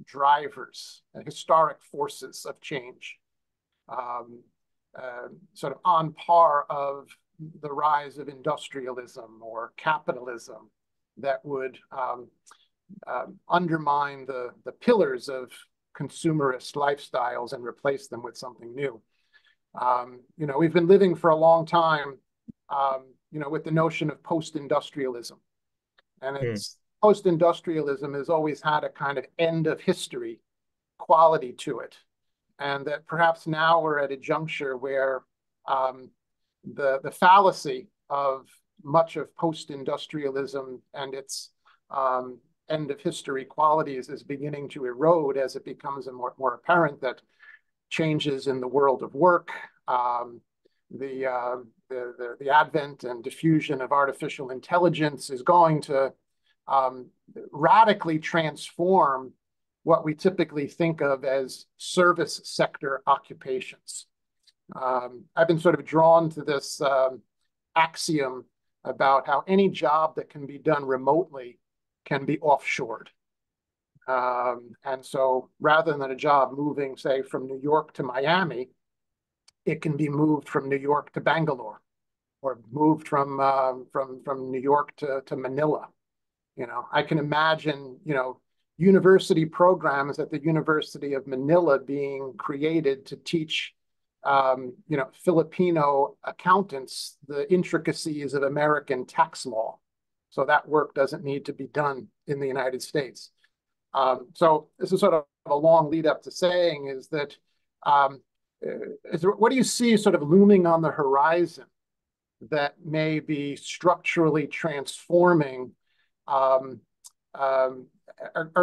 [SPEAKER 8] drivers and historic forces of change, sort of on par of the rise of industrialism or capitalism, that would undermine the pillars of consumerist lifestyles and replace them with something new. We've been living for a long time, with the notion of post-industrialism, and it's post-industrialism has always had a kind of end of history quality to it, and that perhaps now we're at a juncture where the fallacy of much of post-industrialism and its end of history qualities is beginning to erode as it becomes more apparent that changes in the world of work, the advent and diffusion of artificial intelligence is going to radically transform what we typically think of as service sector occupations. I've been sort of drawn to this axiom about how any job that can be done remotely can be offshored. And so rather than a job moving, say, from New York to Miami, it can be moved from New York to Bangalore, or moved from New York to Manila. I can imagine, university programs at the University of Manila being created to teach, Filipino accountants the intricacies of American tax law. So that work doesn't need to be done in the United States. So this is sort of a long lead up to saying is that, what do you see sort of looming on the horizon that may be structurally transforming, are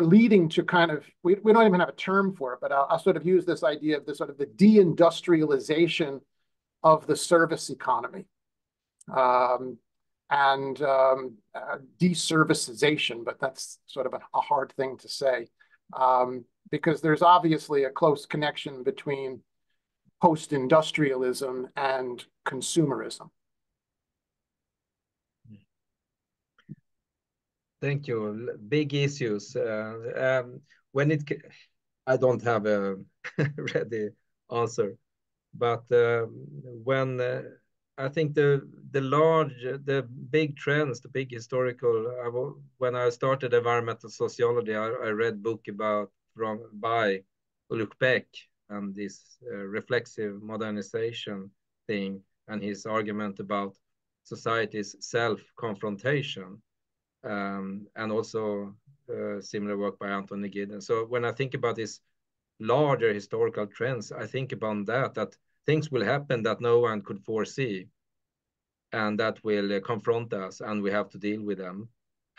[SPEAKER 8] leading to kind of, we don't even have a term for it, but I'll sort of use this idea of the sort of the deindustrialization of the service economy, and deservicization, but that's sort of a hard thing to say, because there's obviously a close connection between post-industrialism and consumerism.
[SPEAKER 3] Thank you. Big issues. I don't have a ready answer, but when I think the big trends, the big historical. When I started environmental sociology, I read a book by Ulrich Beck and this reflexive modernization thing, and his argument about society's self-confrontation. And also similar work by Anthony Giddens. So when I think about these larger historical trends, I think about that things will happen that no one could foresee, and that will confront us, and we have to deal with them.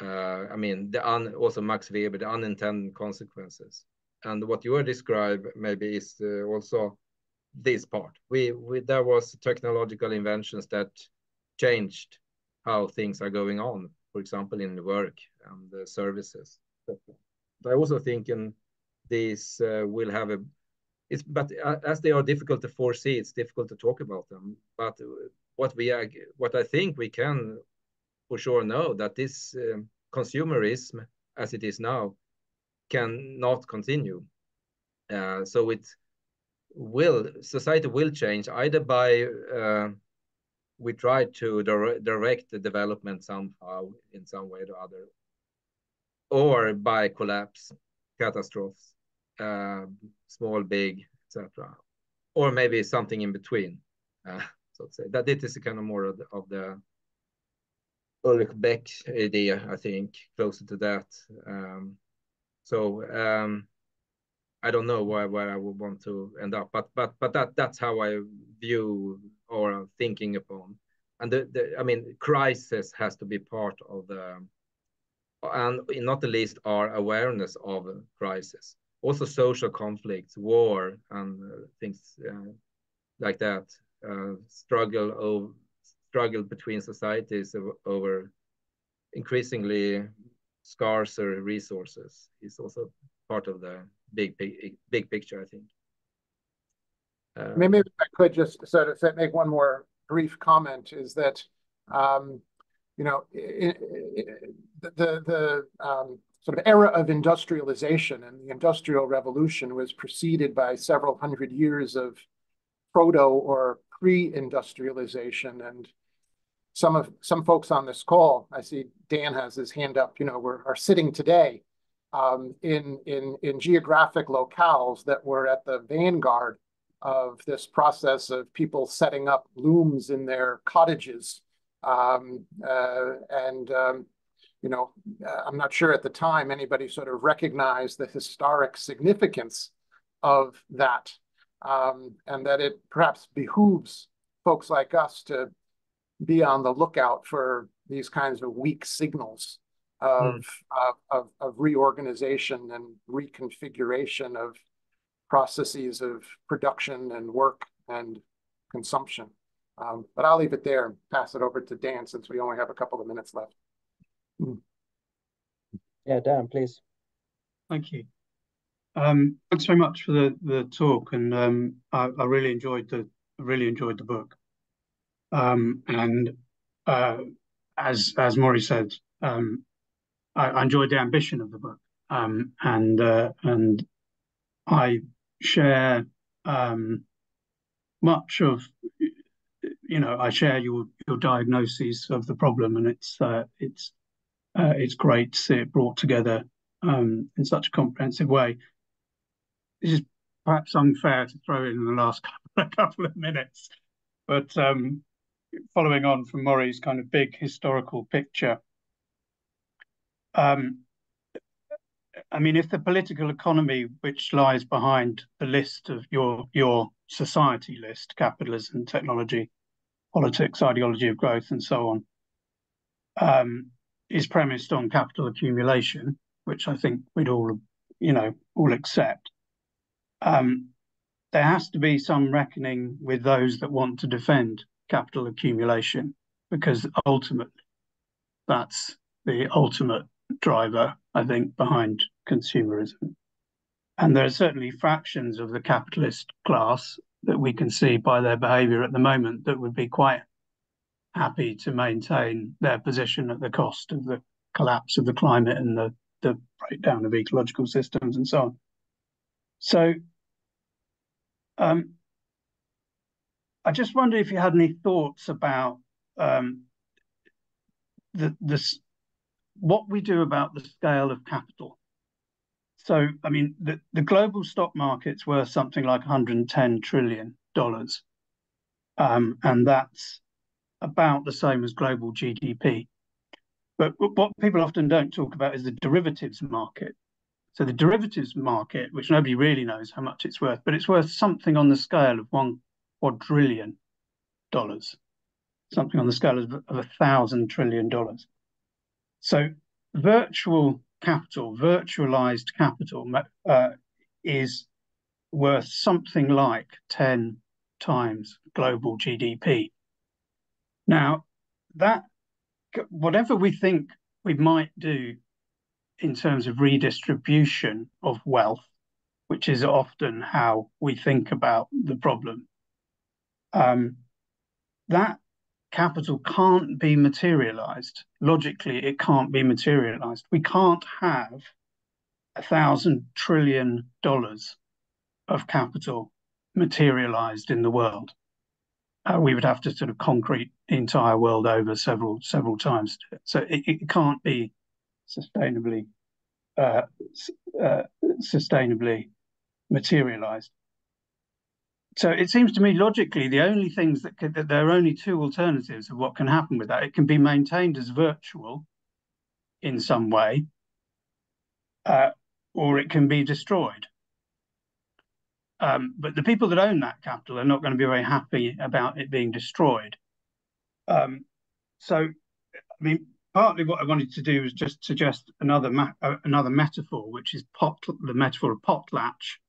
[SPEAKER 3] I mean, also Max Weber, the unintended consequences. And what you are described maybe is also this part. There was technological inventions that changed how things are going on, for example, in the work and the services. But I also think these will have but as they are difficult to foresee, it's difficult to talk about them. But what I think we can for sure know that this consumerism, as it is now, cannot continue. So society will change either by we try to direct the development somehow in some way or other, or by collapse, catastrophes, small, big, etc., or maybe something in between. So to say that it is a kind of more of the Ulrich Beck idea, I think, closer to that. I don't know where I would want to end up, but that's how I view or thinking upon. And I mean, crisis has to be part of and not the least our awareness of crisis. Also social conflicts, war, and things like that. Struggle between societies over increasingly scarcer resources is also part of the big picture, I think.
[SPEAKER 8] Maybe if I could just sort of make one more brief comment, is that you know, the sort of era of industrialization and the Industrial Revolution was preceded by several hundred years of proto or pre-industrialization. And some folks on this call, I see Dan has his hand up, you know, are sitting today in geographic locales that were at the vanguard of this process of people setting up looms in their cottages. You know, I'm not sure at the time anybody sort of recognized the historic significance of that, and that it perhaps behooves folks like us to be on the lookout for these kinds of weak signals of reorganization and reconfiguration of processes of production and work and consumption. But I'll leave it there and pass it over to Dan, since we only have a couple of minutes left.
[SPEAKER 2] Yeah, Dan, please.
[SPEAKER 9] Thank you. Thanks very much for the talk, and I really enjoyed the book. As Maury said, I enjoyed the ambition of the book, and I share much of, you know, I share your diagnoses of the problem, and it's great to see it brought together in such a comprehensive way. This is perhaps unfair to throw in the last couple of minutes, but following on from Maury's kind of big historical picture, I mean, if the political economy which lies behind the list of your society list, capitalism, technology, politics, ideology of growth, and so on, is premised on capital accumulation, which I think we'd all accept, there has to be some reckoning with those that want to defend capital accumulation, because ultimately that's the ultimate driver, I think, behind consumerism. And there are certainly fractions of the capitalist class that we can see by their behavior at the moment that would be quite happy to maintain their position at the cost of the collapse of the climate and the breakdown of ecological systems and so on. So I just wonder if you had any thoughts about what we do about the scale of capital. So, I mean, the global stock market's worth something like $110 trillion, and that's about the same as global GDP. But what people often don't talk about is the derivatives market. So the derivatives market, which nobody really knows how much it's worth, but it's worth something on the scale of $1 quadrillion, something on the scale of $1,000 trillion. So virtual capital, virtualized capital is worth something like 10 times global GDP. Now, that whatever we think we might do in terms of redistribution of wealth, which is often how we think about the problem, that capital can't be materialized. Logically, it can't be materialized. We can't have $1,000 trillion of capital materialized in the world. We would have to sort of concrete the entire world over several times. So it can't be sustainably materialized. So it seems to me logically the only things that there are only two alternatives of what can happen with that. It can be maintained as virtual in some way, or it can be destroyed. But the people that own that capital are not going to be very happy about it being destroyed. So, I mean, partly what I wanted to do was just suggest another metaphor, which is the metaphor of potlatch,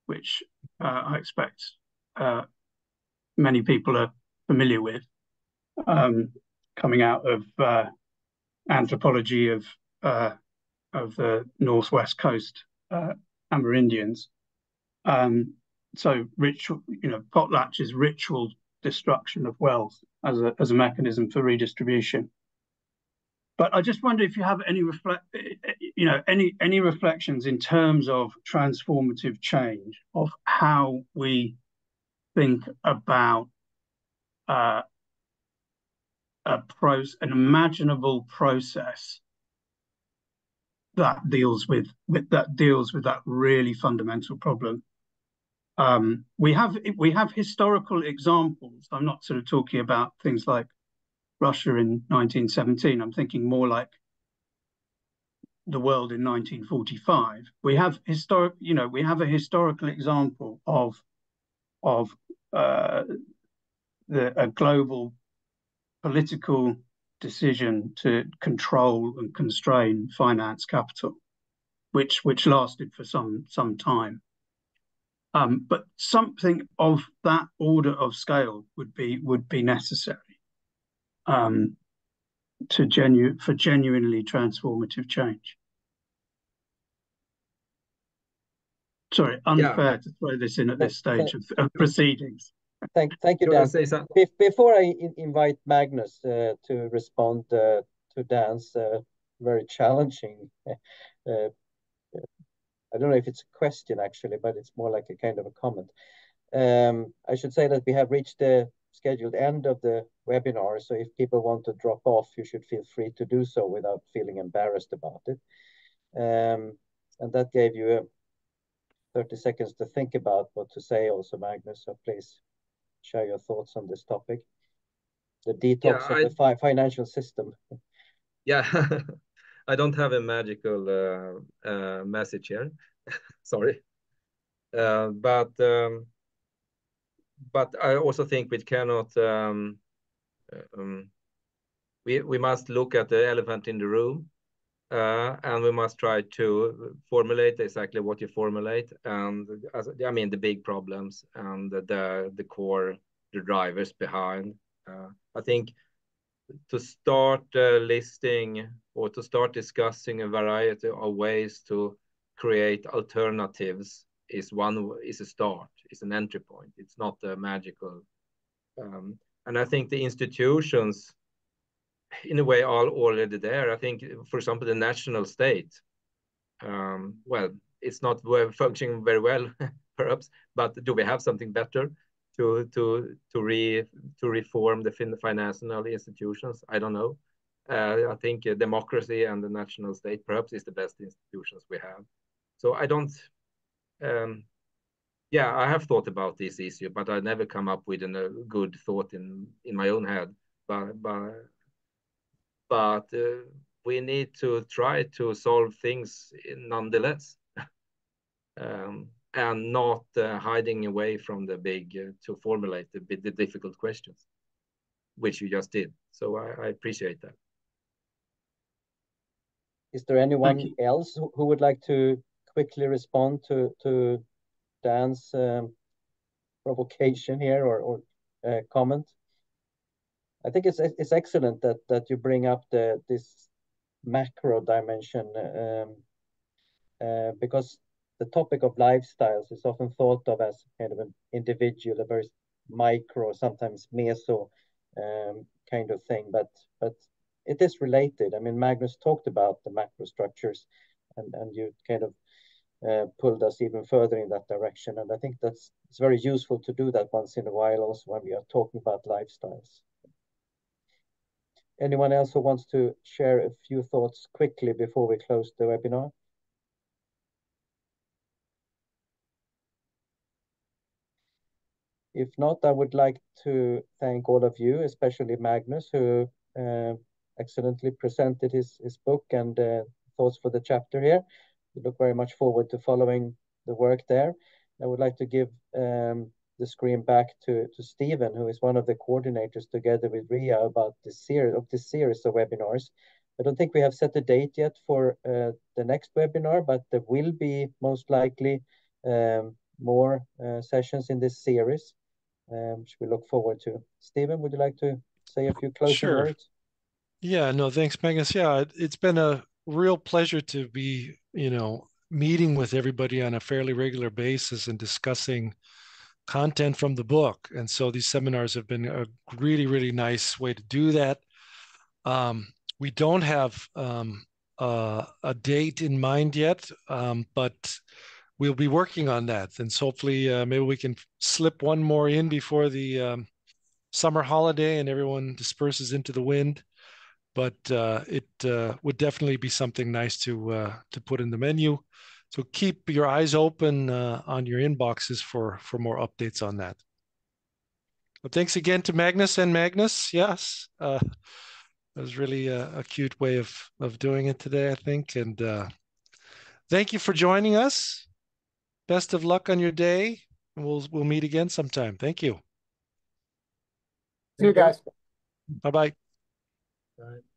[SPEAKER 9] which I expect many people are familiar with, coming out of anthropology of the Northwest Coast Amerindians. So ritual, potlatch is ritual destruction of wealth as a mechanism for redistribution. But I just wonder if you have any any reflections in terms of transformative change, of how we think about an imaginable process that deals with that really fundamental problem. We have historical examples. I'm not sort of talking about things like Russia in 1917. I'm thinking more like the world in 1945. We have a historical example of a global political decision to control and constrain finance capital, which lasted for some time. But something of that order of scale would be necessary for genuinely transformative change. Sorry, unfair to throw this in at this stage of proceedings.
[SPEAKER 2] Thank you, Dan. Before I invite Magnus to respond to Dan's very challenging, I don't know if it's a question actually, but it's more like a kind of a comment. I should say that we have reached the scheduled end of the webinar. So if people want to drop off, you should feel free to do so without feeling embarrassed about it. And that gave you 30 seconds to think about what to say also, Magnus. So please share your thoughts on this topic. The detox of the financial system.
[SPEAKER 3] Yeah, I don't have a magical message here. Sorry. But I also think we cannot, we must look at the elephant in the room, and we must try to formulate exactly what you formulate, and I mean the big problems and the core, the drivers behind. I think to start listing or to start discussing a variety of ways to create alternatives is a start, is an entry point. It's not a magical. And I think the institutions, in a way, are already there. I think, for example, the national state, well, it's not functioning very well, perhaps, but do we have something better to reform the financial institutions? I don't know. I think democracy and the national state perhaps is the best institutions we have. So I don't. Yeah, I have thought about this issue, but I never come up with a good thought in my own head. But we need to try to solve things nonetheless, and not hiding away from the big to formulate the difficult questions, which you just did. So I appreciate that.
[SPEAKER 2] Is there anyone else who would like to quickly respond to Dan's provocation here or comment? I think it's excellent that you bring up this macro dimension because the topic of lifestyles is often thought of as kind of an individual, a very micro, sometimes meso kind of thing, but it is related. I mean, Magnus talked about the macro structures, and you kind of pulled us even further in that direction. And I think it's very useful to do that once in a while, also when we are talking about lifestyles. Anyone else who wants to share a few thoughts quickly before we close the webinar? If not, I would like to thank all of you, especially Magnus, who excellently presented his book and thoughts for the chapter here. We look very much forward to following the work there. I would like to give the screen back to Stephen, who is one of the coordinators together with Ria about this series of webinars. I don't think we have set a date yet for the next webinar, but there will be most likely more sessions in this series, which we look forward to. Stephen, would you like to say a few closing words?
[SPEAKER 6] Yeah, no, thanks, Magnus. Yeah, it's been a real pleasure to be, meeting with everybody on a fairly regular basis and discussing content from the book. And so these seminars have been a really, really nice way to do that. We don't have a date in mind yet, but we'll be working on that. And so hopefully maybe we can slip one more in before the summer holiday and everyone disperses into the wind. But it would definitely be something nice to put in the menu. So keep your eyes open on your inboxes for more updates on that. But thanks again to Magnus and Magnus. Yes, that was really a cute way of doing it today, I think. And thank you for joining us. Best of luck on your day. We'll meet again sometime. Thank you.
[SPEAKER 8] See you guys.
[SPEAKER 6] Bye-bye.
[SPEAKER 2] Bye.